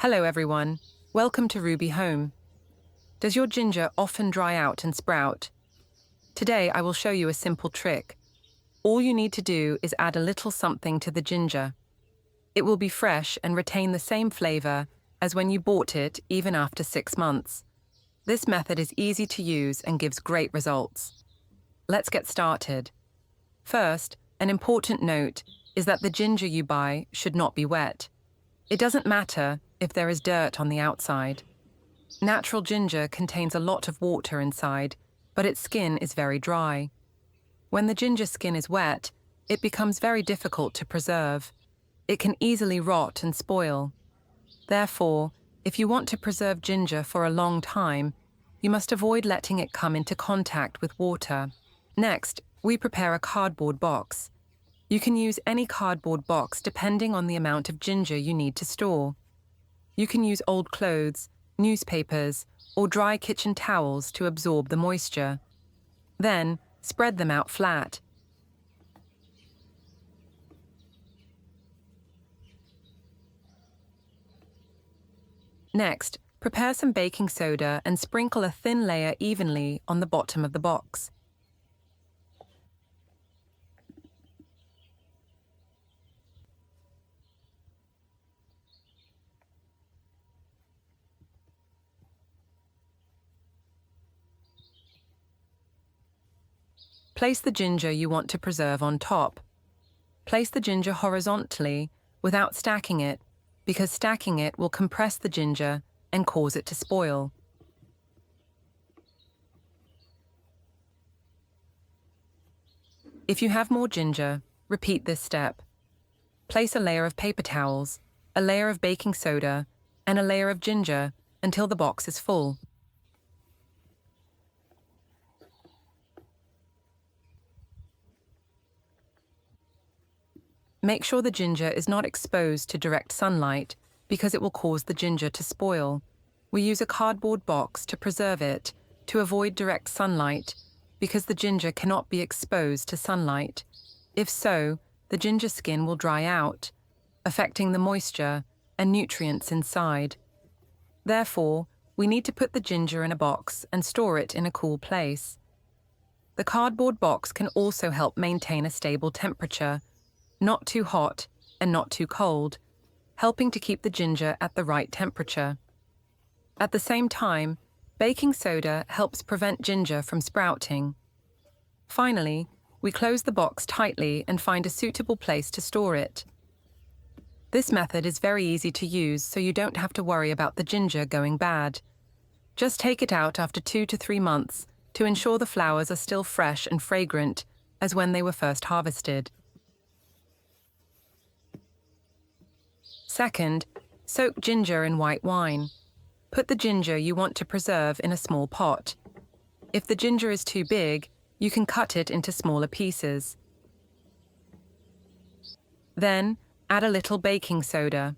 Hello everyone, welcome to Ruby Home. Does your ginger often dry out and sprout? Today I will show you a simple trick. All you need to do is add a little something to the ginger. It will be fresh and retain the same flavor as when you bought it even after 6 months. This method is easy to use and gives great results. Let's get started. First, an important note is that the ginger you buy should not be wet. It doesn't matter if there is dirt on the outside. Natural ginger contains a lot of water inside, but its skin is very dry. When the ginger skin is wet, it becomes very difficult to preserve. It can easily rot and spoil. Therefore, if you want to preserve ginger for a long time, you must avoid letting it come into contact with water. Next, we prepare a cardboard box. You can use any cardboard box depending on the amount of ginger you need to store. You can use old clothes, newspapers, or dry kitchen towels to absorb the moisture. Then, spread them out flat. Next, prepare some baking soda and sprinkle a thin layer evenly on the bottom of the box. Place the ginger you want to preserve on top. Place the ginger horizontally without stacking it, because stacking it will compress the ginger and cause it to spoil. If you have more ginger, repeat this step. Place a layer of paper towels, a layer of baking soda, and a layer of ginger until the box is full. Make sure the ginger is not exposed to direct sunlight because it will cause the ginger to spoil. We use a cardboard box to preserve it to avoid direct sunlight because the ginger cannot be exposed to sunlight. If so, the ginger skin will dry out, affecting the moisture and nutrients inside. Therefore, we need to put the ginger in a box and store it in a cool place. The cardboard box can also help maintain a stable temperature, not too hot and not too cold, helping to keep the ginger at the right temperature. At the same time, baking soda helps prevent ginger from sprouting. Finally, we close the box tightly and find a suitable place to store it. This method is very easy to use, so you don't have to worry about the ginger going bad. Just take it out after 2 to 3 months to ensure the flowers are still fresh and fragrant as when they were first harvested. Second, soak ginger in white wine. Put the ginger you want to preserve in a small pot. If the ginger is too big, you can cut it into smaller pieces. Then, add a little baking soda.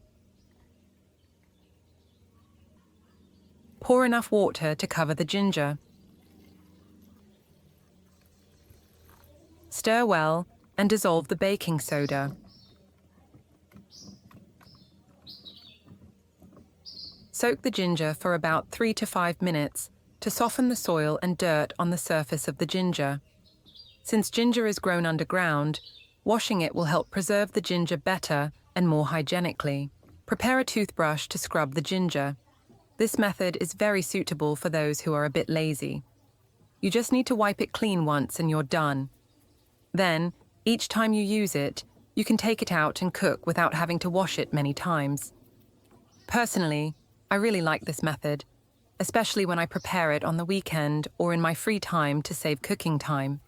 Pour enough water to cover the ginger. Stir well and dissolve the baking soda. Soak the ginger for about 3 to 5 minutes to soften the soil and dirt on the surface of the ginger. Since ginger is grown underground, washing it will help preserve the ginger better and more hygienically. Prepare a toothbrush to scrub the ginger. This method is very suitable for those who are a bit lazy. You just need to wipe it clean once and you're done. Then, each time you use it, you can take it out and cook without having to wash it many times. Personally, I really like this method, especially when I prepare it on the weekend or in my free time to save cooking time.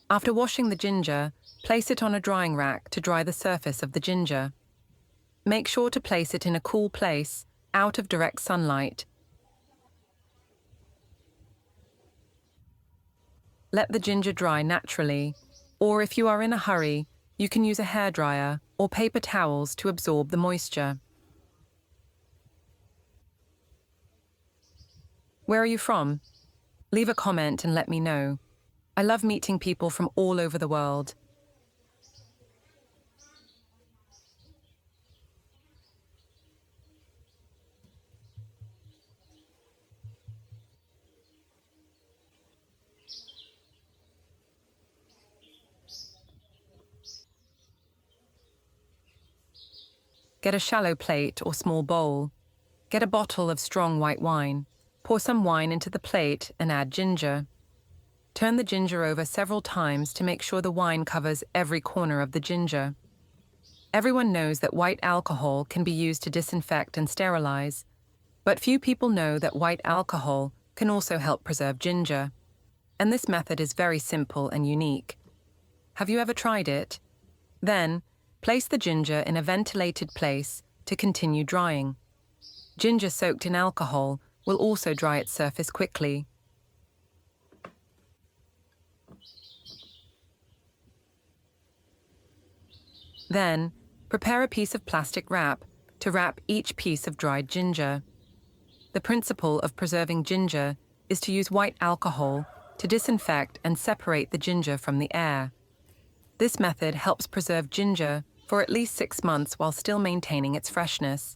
After washing the ginger, place it on a drying rack to dry the surface of the ginger. Make sure to place it in a cool place, out of direct sunlight. Let the ginger dry naturally, or if you are in a hurry, you can use a hairdryer or paper towels to absorb the moisture. Where are you from? Leave a comment and let me know. I love meeting people from all over the world. Get a shallow plate or small bowl. Get a bottle of strong white wine. Pour some wine into the plate and add ginger. Turn the ginger over several times to make sure the wine covers every corner of the ginger. Everyone knows that white alcohol can be used to disinfect and sterilize, but few people know that white alcohol can also help preserve ginger. And this method is very simple and unique. Have you ever tried it? Then, place the ginger in a ventilated place to continue drying. Ginger soaked in alcohol will also dry its surface quickly. Then, prepare a piece of plastic wrap to wrap each piece of dried ginger. The principle of preserving ginger is to use white alcohol to disinfect and separate the ginger from the air. This method helps preserve ginger for at least 6 months while still maintaining its freshness.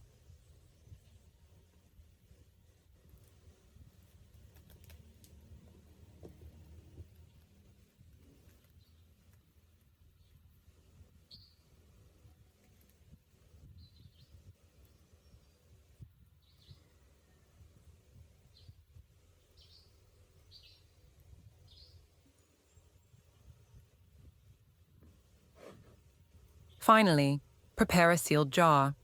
Finally, prepare a sealed jar.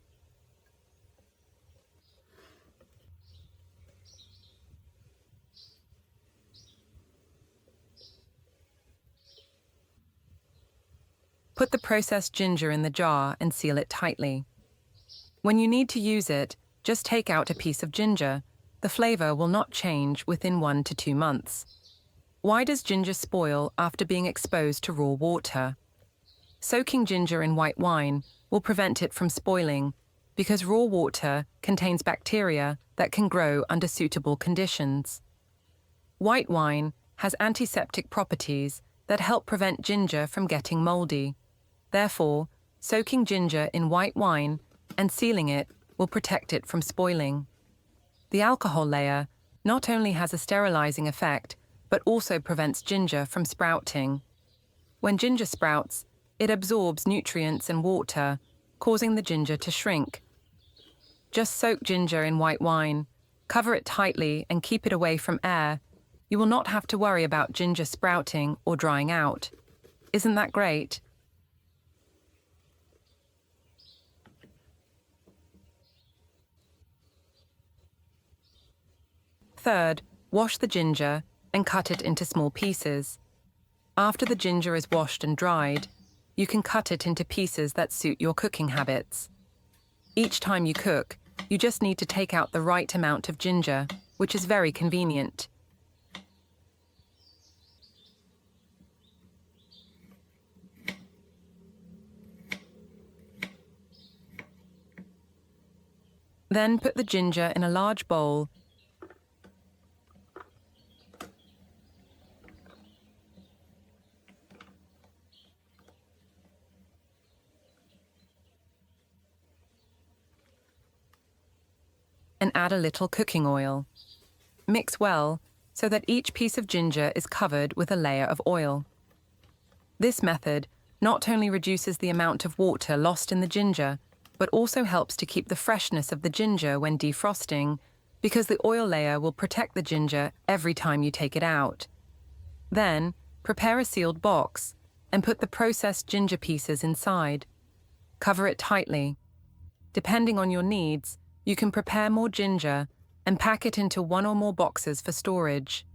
Put the processed ginger in the jar and seal it tightly. When you need to use it, just take out a piece of ginger. The flavor will not change within 1 to 2 months. Why does ginger spoil after being exposed to raw water? Soaking ginger in white wine will prevent it from spoiling because raw water contains bacteria that can grow under suitable conditions. White wine has antiseptic properties that help prevent ginger from getting moldy. Therefore, soaking ginger in white wine and sealing it will protect it from spoiling. The alcohol layer not only has a sterilizing effect, but also prevents ginger from sprouting. When ginger sprouts, it absorbs nutrients and water, causing the ginger to shrink. Just soak ginger in white wine, cover it tightly and keep it away from air. You will not have to worry about ginger sprouting or drying out. Isn't that great? Third, wash the ginger and cut it into small pieces. After the ginger is washed and dried, you can cut it into pieces that suit your cooking habits. Each time you cook, you just need to take out the right amount of ginger, which is very convenient. Then put the ginger in a large bowl and add a little cooking oil. Mix well so that each piece of ginger is covered with a layer of oil. This method not only reduces the amount of water lost in the ginger, but also helps to keep the freshness of the ginger when defrosting, because the oil layer will protect the ginger every time you take it out. Then, prepare a sealed box and put the processed ginger pieces inside. Cover it tightly. Depending on your needs, you can prepare more ginger and pack it into 1 or more boxes for storage.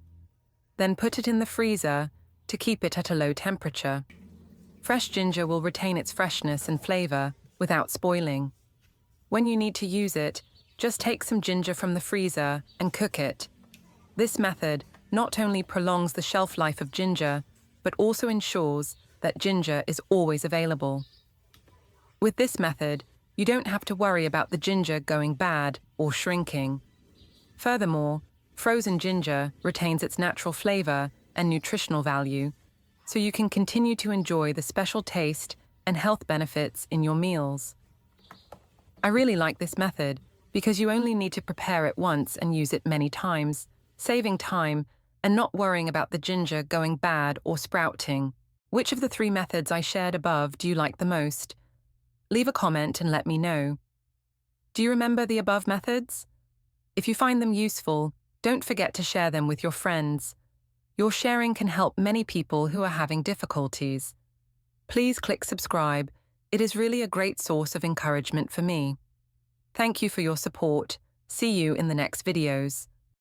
Then put it in the freezer to keep it at a low temperature. Fresh ginger will retain its freshness and flavor without spoiling. When you need to use it, just take some ginger from the freezer and cook it. This method not only prolongs the shelf life of ginger, but also ensures that ginger is always available. With this method, you don't have to worry about the ginger going bad or shrinking. Furthermore, frozen ginger retains its natural flavor and nutritional value, so you can continue to enjoy the special taste and health benefits in your meals. I really like this method because you only need to prepare it once and use it many times, saving time and not worrying about the ginger going bad or sprouting. Which of the 3 methods I shared above do you like the most? Leave a comment and let me know. Do you remember the above methods? If you find them useful, don't forget to share them with your friends. Your sharing can help many people who are having difficulties. Please click subscribe. It is really a great source of encouragement for me. Thank you for your support. See you in the next videos.